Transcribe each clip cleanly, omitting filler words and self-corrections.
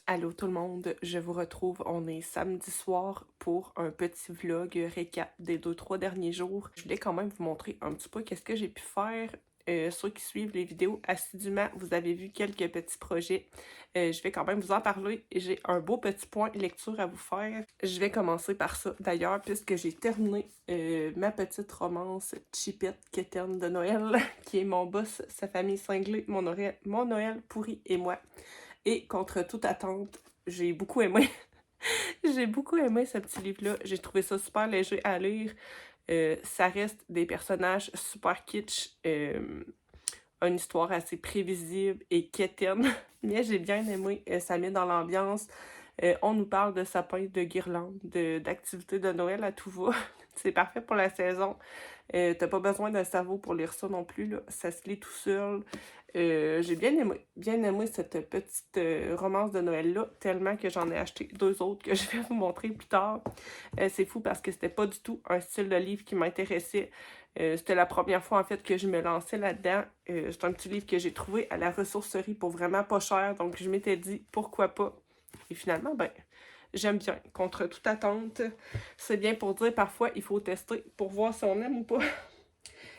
Allô tout le monde, je vous retrouve, on est samedi soir pour un petit vlog récap des 2-3 derniers jours. Je voulais quand même vous montrer un petit peu qu'est-ce que j'ai pu faire. Ceux qui suivent les vidéos assidûment, vous avez vu quelques petits projets. Je vais quand même vous en parler. J'ai un beau petit point lecture à vous faire. Je vais commencer par ça d'ailleurs, puisque j'ai terminé ma petite romance Chipette Quétaine de Noël, qui est mon boss, sa famille cinglée, mon Noël pourri et moi. Et contre toute attente, j'ai beaucoup aimé. J'ai beaucoup aimé ce petit livre-là. J'ai trouvé ça super léger à lire. Ça reste des personnages super kitsch. Une histoire assez prévisible et quétaine. Mais j'ai bien aimé. Ça met dans l'ambiance. On nous parle de sapins, de guirlandes, d'activités de Noël à tout va. C'est parfait pour la saison. T'as pas besoin d'un cerveau pour lire ça non plus, là. Ça se lit tout seul. J'ai bien aimé cette petite romance de Noël-là, tellement que j'en ai acheté 2 autres que je vais vous montrer plus tard. C'est fou parce que c'était pas du tout un style de livre qui m'intéressait. C'était la première fois en fait que je me lançais là-dedans. C'est un petit livre que j'ai trouvé à la ressourcerie pour vraiment pas cher, donc je m'étais dit pourquoi pas. Et finalement, ben, j'aime bien. Contre toute attente, c'est bien pour dire parfois il faut tester pour voir si on aime ou pas.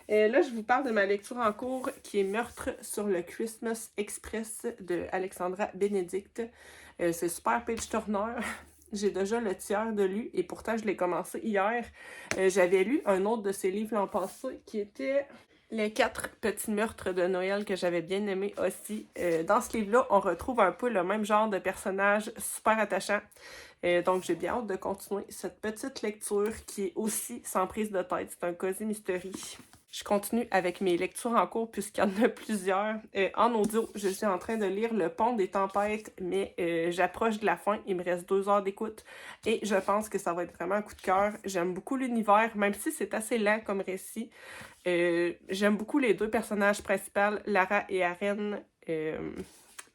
Là, je vous parle de ma lecture en cours qui est Meurtre sur le Christmas Express de Alexandra Benedict. C'est super page-turner. J'ai déjà le tiers de lu et pourtant je l'ai commencé hier. J'avais lu un autre de ses livres l'an passé qui était Les 4 petits meurtres de Noël que j'avais bien aimé aussi. Dans ce livre-là, on retrouve un peu le même genre de personnage super attachant. Donc j'ai bien hâte de continuer cette petite lecture qui est aussi sans prise de tête. C'est un cosy mystery. Je continue avec mes lectures en cours puisqu'il y en a plusieurs. En audio, je suis en train de lire Le Pont des Tempêtes, mais j'approche de la fin. Il me reste 2 heures d'écoute et je pense que ça va être vraiment un coup de cœur. J'aime beaucoup l'univers, même si c'est assez lent comme récit. J'aime beaucoup les 2 personnages principaux, Lara et Aren.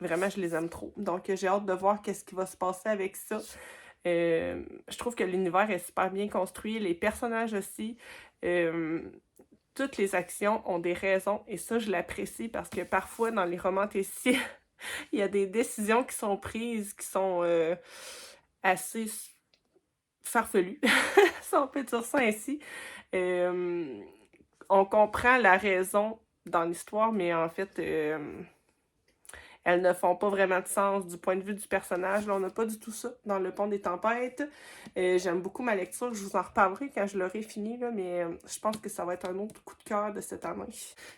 Vraiment, je les aime trop. Donc, j'ai hâte de voir qu'est-ce qui va se passer avec ça. Je trouve que l'univers est super bien construit, les personnages aussi. Toutes les actions ont des raisons et ça, je l'apprécie parce que parfois, dans les romans tessiers, il y a des décisions qui sont prises qui sont assez farfelues, si on peut dire ça ainsi. On comprend la raison dans l'histoire, mais en fait, elles ne font pas vraiment de sens du point de vue du personnage. Là, on n'a pas du tout ça dans Le Pont des Tempêtes. J'aime beaucoup ma lecture. Je vous en reparlerai quand je l'aurai fini, là, mais je pense que ça va être un autre coup de cœur de cette année.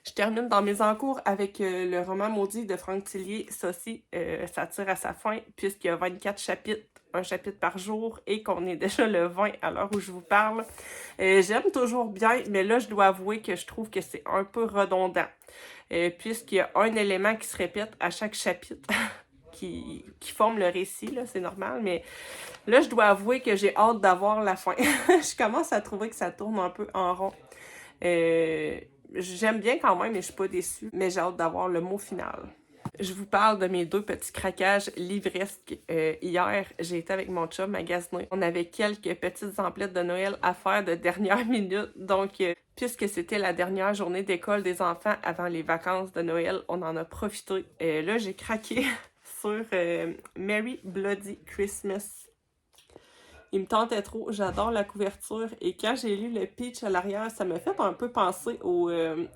Je termine dans mes encours avec le roman Maudit de Franck Tillier. Ça aussi, ça tire à sa fin puisqu'il y a 24 chapitres. Un chapitre par jour et qu'on est déjà le 20 à l'heure où je vous parle. J'aime toujours bien, mais là, je dois avouer que je trouve que c'est un peu redondant. Puisqu'il y a un élément qui se répète à chaque chapitre qui forme le récit, là, c'est normal, mais là, je dois avouer que j'ai hâte d'avoir la fin. Je commence à trouver que ça tourne un peu en rond. J'aime bien quand même, mais je suis pas déçue, mais j'ai hâte d'avoir le mot final. Je vous parle de mes 2 petits craquages livresques. Hier, j'ai été avec mon chum magasiner. On avait quelques petites emplettes de Noël à faire de dernière minute. Donc, puisque c'était la dernière journée d'école des enfants avant les vacances de Noël, on en a profité. Là, j'ai craqué sur Merry Bloody Christmas. Il me tentait trop, j'adore la couverture. Et quand j'ai lu le pitch à l'arrière, ça m'a fait un peu penser au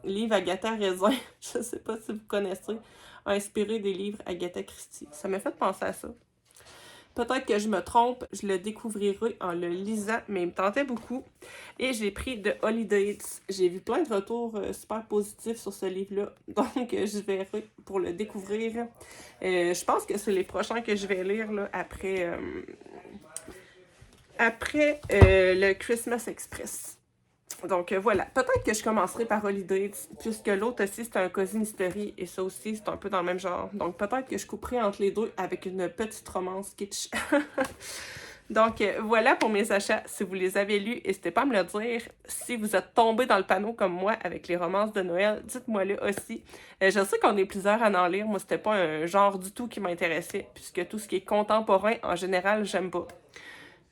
livre Agatha Raisin. Je sais pas si vous connaissez, inspiré des livres Agatha Christie. Ça m'a fait penser à ça. Peut-être que je me trompe, je le découvrirai en le lisant, mais il me tentait beaucoup. Et j'ai pris The Holidays. J'ai vu plein de retours super positifs sur ce livre-là, donc je verrai pour le découvrir. Je pense que c'est les prochains que je vais lire là, après le Christmas Express. Donc voilà, peut-être que je commencerai par Holidays, puisque l'autre aussi c'est un Cozy Mystery, et ça aussi c'est un peu dans le même genre. Donc peut-être que je couperai entre les deux avec une petite romance kitsch. Donc voilà pour mes achats. Si vous les avez lus, n'hésitez pas à me le dire. Si vous êtes tombé dans le panneau comme moi avec les romances de Noël, dites-moi-le aussi. Je sais qu'on est plusieurs à en lire. Moi, c'était pas un genre du tout qui m'intéressait, puisque tout ce qui est contemporain, en général, j'aime pas.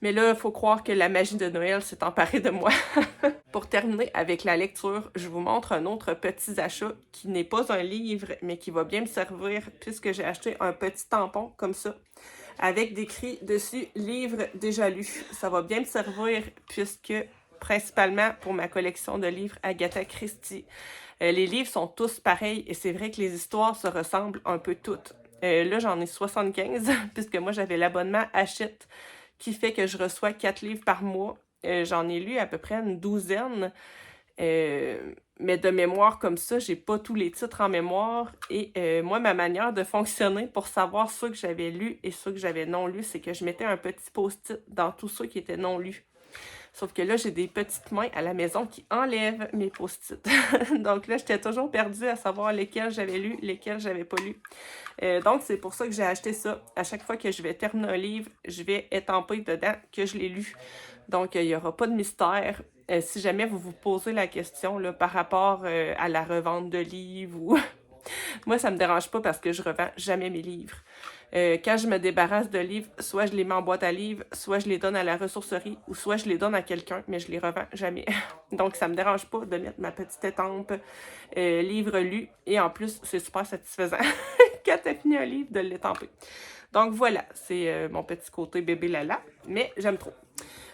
Mais là, il faut croire que la magie de Noël s'est emparée de moi. Pour terminer avec la lecture, je vous montre un autre petit achat qui n'est pas un livre, mais qui va bien me servir puisque j'ai acheté un petit tampon comme ça, avec décrit dessus « Livre déjà lu ». Ça va bien me servir puisque, principalement pour ma collection de livres Agatha Christie, les livres sont tous pareils et c'est vrai que les histoires se ressemblent un peu toutes. Là, j'en ai 75 puisque moi, j'avais l'abonnement Hachette qui fait que je reçois 4 livres par mois. J'en ai lu à peu près une douzaine. Mais de mémoire comme ça, j'ai pas tous les titres en mémoire. Et moi, ma manière de fonctionner pour savoir ceux que j'avais lus et ceux que j'avais non lus, c'est que je mettais un petit post-it dans tous ceux qui étaient non lus. Sauf que là, j'ai des petites mains à la maison qui enlèvent mes post-it. Donc là, j'étais toujours perdue à savoir lesquels j'avais lus, lesquels j'avais pas lus. Donc, c'est pour ça que j'ai acheté ça. À chaque fois que je vais terminer un livre, je vais étamper dedans que je l'ai lu. Donc, il n'y aura pas de mystère. Si jamais vous vous posez la question là, par rapport à la revente de livres ou... Moi, ça me dérange pas parce que je revends jamais mes livres. Quand je me débarrasse de livres, soit je les mets en boîte à livres, soit je les donne à la ressourcerie, ou soit je les donne à quelqu'un, mais je les revends jamais. Donc, ça me dérange pas de mettre ma petite étampe livre lu, et en plus, c'est super satisfaisant quand t'as fini un livre de l'étamper. Donc voilà, c'est mon petit côté bébé Lala, mais j'aime trop.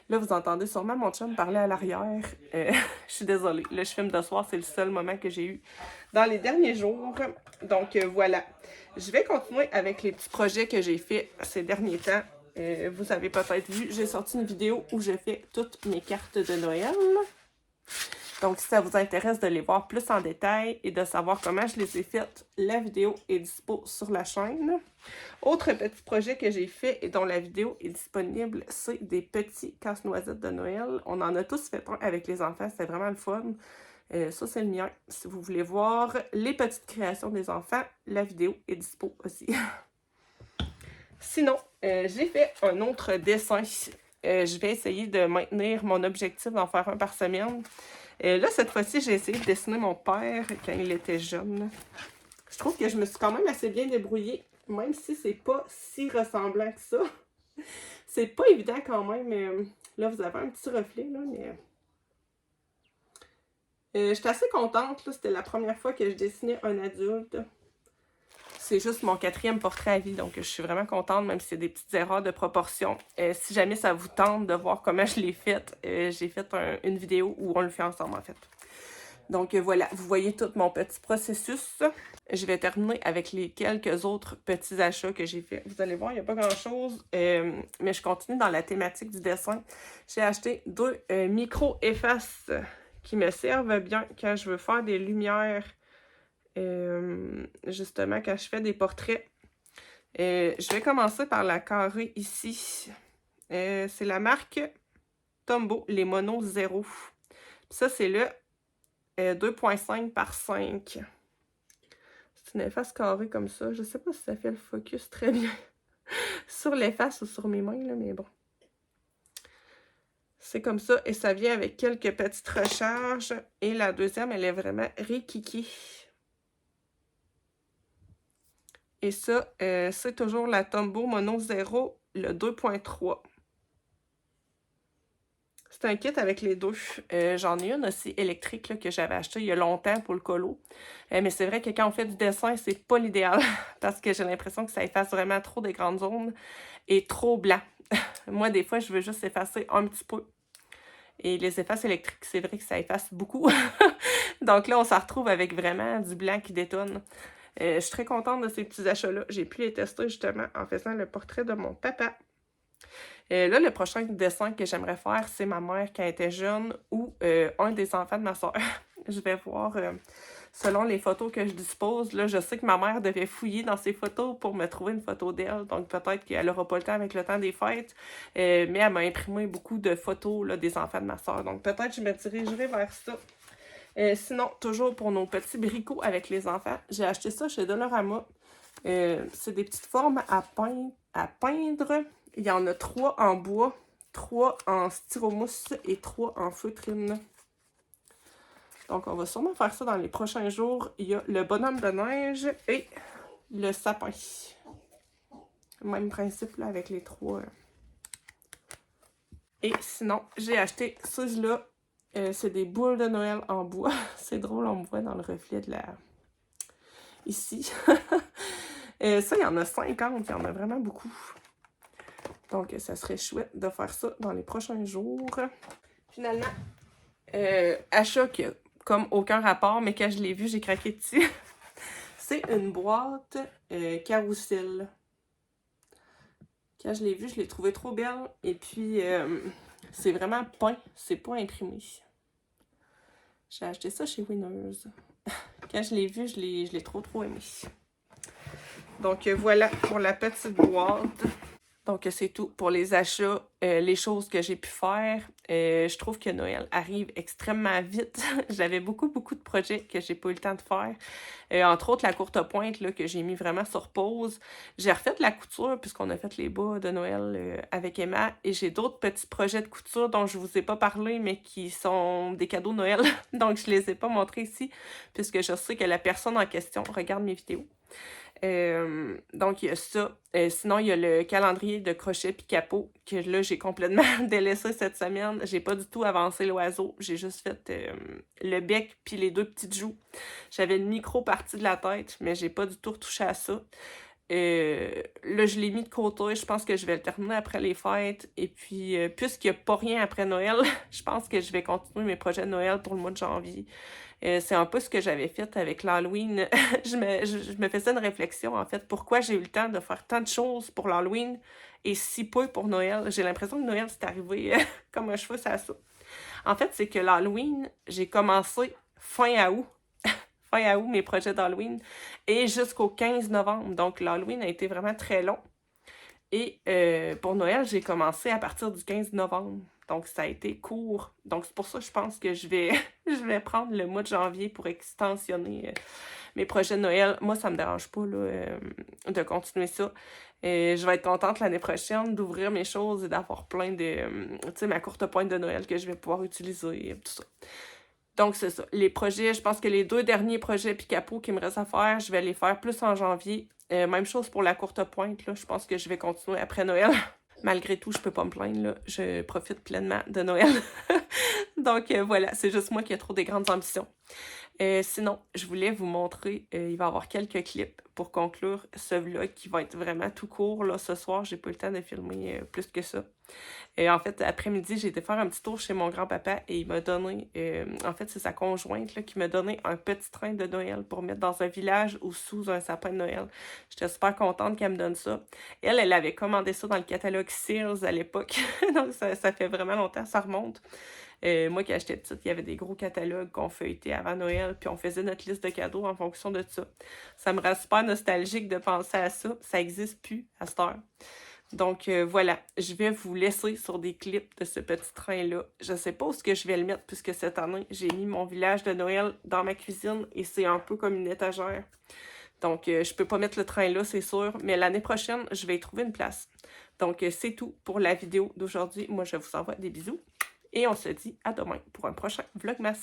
Là, vous entendez sûrement mon chum parler à l'arrière. Je suis désolée. Le film de soir, c'est le seul moment que j'ai eu dans les derniers jours. Donc, voilà. Je vais continuer avec les petits projets que j'ai faits ces derniers temps. Vous avez peut-être vu, j'ai sorti une vidéo où j'ai fait toutes mes cartes de Noël. Donc, si ça vous intéresse de les voir plus en détail et de savoir comment je les ai faites, la vidéo est dispo sur la chaîne. Autre petit projet que j'ai fait et dont la vidéo est disponible, c'est des petits casse-noisettes de Noël. On en a tous fait un avec les enfants, c'était vraiment le fun. Ça, c'est le mien. Si vous voulez voir les petites créations des enfants, la vidéo est dispo aussi. Sinon, j'ai fait un autre dessin. Je vais essayer de maintenir mon objectif d'en faire un par semaine. Là, cette fois-ci, j'ai essayé de dessiner mon père quand il était jeune. Je trouve que je me suis quand même assez bien débrouillée, même si c'est pas si ressemblant que ça. C'est pas évident quand même. Là, vous avez un petit reflet, là, mais... j'étais assez contente, là. C'était la première fois que je dessinais un adulte. C'est juste mon 4e portrait à vie, donc je suis vraiment contente, même si c'est des petites erreurs de proportion. Si jamais ça vous tente de voir comment je l'ai faite, j'ai fait une vidéo où on le fait ensemble, en fait. Donc voilà, vous voyez tout mon petit processus. Je vais terminer avec les quelques autres petits achats que j'ai faits. Vous allez voir, il n'y a pas grand-chose, mais je continue dans la thématique du dessin. J'ai acheté 2 micro-effaces qui me servent bien quand je veux faire des lumières. Justement, quand je fais des portraits. Je vais commencer par la carrée ici. C'est la marque Tombow, les monos 0. Ça, c'est le 2.5 par 5. C'est une efface carrée comme ça. Je sais pas si ça fait le focus très bien sur l'efface ou sur mes mains, là, mais bon. C'est comme ça, et ça vient avec quelques petites recharges. Et la deuxième, elle est vraiment rikiki. Et ça, c'est toujours la Tombow Mono 0, le 2.3. C'est un kit avec les deux. J'en ai une aussi électrique là, que j'avais acheté il y a longtemps pour le colo. Mais c'est vrai que quand on fait du dessin, c'est pas l'idéal parce que j'ai l'impression que ça efface vraiment trop des grandes zones. est trop blanc. Moi, des fois, je veux juste effacer un petit peu. Et les effaces électriques, c'est vrai que ça efface beaucoup. Donc là, on s'en retrouve avec vraiment du blanc qui détonne. Je suis très contente de ces petits achats-là. J'ai pu les tester justement en faisant le portrait de mon papa. Là, le prochain dessin que j'aimerais faire, c'est ma mère quand elle était jeune ou un des enfants de ma soeur. Je vais voir, selon les photos que je dispose, là, je sais que ma mère devait fouiller dans ses photos pour me trouver une photo d'elle. Donc peut-être qu'elle n'aura pas le temps avec le temps des fêtes. Mais elle m'a imprimé beaucoup de photos là, des enfants de ma soeur. Donc peut-être que je me dirigerai vers ça. Sinon, toujours pour nos petits bricots avec les enfants, j'ai acheté ça chez Dollarama. C'est des petites formes à peindre. Il y en a 3 en bois, 3 en styromousse et 3 en feutrine. Donc, on va sûrement faire ça dans les prochains jours. Il y a le bonhomme de neige et le sapin. Même principe là, avec les 3. Et sinon, j'ai acheté ceux-là. C'est des boules de Noël en bois. C'est drôle, on me voit dans le reflet de la... Ici. Ça, il y en a 50. Il y en a vraiment beaucoup. Donc, ça serait chouette de faire ça dans les prochains jours. Finalement, achat qui a comme aucun rapport, mais quand je l'ai vu, j'ai craqué dessus. C'est une boîte carrousel. Quand je l'ai vu, je l'ai trouvée trop belle. Et puis, c'est vraiment peint. C'est pas imprimé. J'ai acheté ça chez Winners. Quand je l'ai vu, je l'ai trop aimé. Donc, voilà pour la petite boîte. Donc, c'est tout pour les achats, les choses que j'ai pu faire. Je trouve que Noël arrive extrêmement vite. J'avais beaucoup de projets que j'ai pas eu le temps de faire. Entre autres, la courte pointe là, que j'ai mis vraiment sur pause. J'ai refait la couture puisqu'on a fait les bas de Noël avec Emma. Et j'ai d'autres petits projets de couture dont je vous ai pas parlé, mais qui sont des cadeaux de Noël. Donc, je les ai pas montrés ici puisque je sais que la personne en question regarde mes vidéos. Donc, il y a ça. Sinon, il y a le calendrier de crochet puis capot que là, j'ai complètement délaissé cette semaine. J'ai pas du tout avancé l'oiseau. J'ai juste fait le bec puis les 2 petites joues. J'avais une micro partie de la tête, mais j'ai pas du tout retouché à ça. Là, je l'ai mis de côté. Je pense que je vais le terminer après les fêtes. Et puis, puisqu'il n'y a pas rien après Noël, je pense que je vais continuer mes projets de Noël pour le mois de janvier. C'est un peu ce que j'avais fait avec l'Halloween. je me faisais une réflexion, en fait. Pourquoi j'ai eu le temps de faire tant de choses pour l'Halloween et si peu pour Noël? J'ai l'impression que Noël, c'est arrivé comme un cheveu sur la soupe. En fait, c'est que l'Halloween, j'ai commencé fin août. Fin août, mes projets d'Halloween. Et jusqu'au 15 novembre. Donc, l'Halloween a été vraiment très long. Et pour Noël, j'ai commencé à partir du 15 novembre. Donc, ça a été court. Donc, c'est pour ça que je pense que je vais prendre le mois de janvier pour extensionner mes projets de Noël. Moi, ça me dérange pas là, de continuer ça. Je vais être contente l'année prochaine d'ouvrir mes choses et d'avoir plein de... tu sais, ma courte pointe de Noël que je vais pouvoir utiliser, tout ça. Donc, c'est ça. Les projets, je pense que les 2 derniers projets Picapo qui me restent à faire, je vais les faire plus en janvier. Même chose pour la courte pointe, là. Je pense que je vais continuer après Noël. Malgré tout, je peux pas me plaindre, là. Je profite pleinement de Noël. Donc, voilà, c'est juste moi qui ai trop des grandes ambitions. Sinon, je voulais vous montrer, il va y avoir quelques clips pour conclure ce vlog qui va être vraiment tout court. Là, ce soir, j'ai pas eu le temps de filmer plus que ça. En fait, après-midi, j'ai été faire un petit tour chez mon grand-papa et il m'a donné, en fait, c'est sa conjointe là, qui m'a donné un petit train de Noël pour mettre dans un village ou sous un sapin de Noël. J'étais super contente qu'elle me donne ça. Elle avait commandé ça dans le catalogue Sears à l'époque. Donc, ça fait vraiment longtemps, ça remonte. Moi, quand j'étais petite, il y avait des gros catalogues qu'on feuilletait avant Noël, puis on faisait notre liste de cadeaux en fonction de ça. Ça me rend super nostalgique de penser à ça. Ça n'existe plus à cette heure. Donc, voilà, je vais vous laisser sur des clips de ce petit train-là. Je sais pas où est-ce que je vais le mettre, puisque cette année, j'ai mis mon village de Noël dans ma cuisine et c'est un peu comme une étagère. Donc, je peux pas mettre le train là, c'est sûr, mais l'année prochaine, je vais y trouver une place. Donc, c'est tout pour la vidéo d'aujourd'hui. Moi, je vous envoie des bisous et on se dit à demain pour un prochain Vlogmas.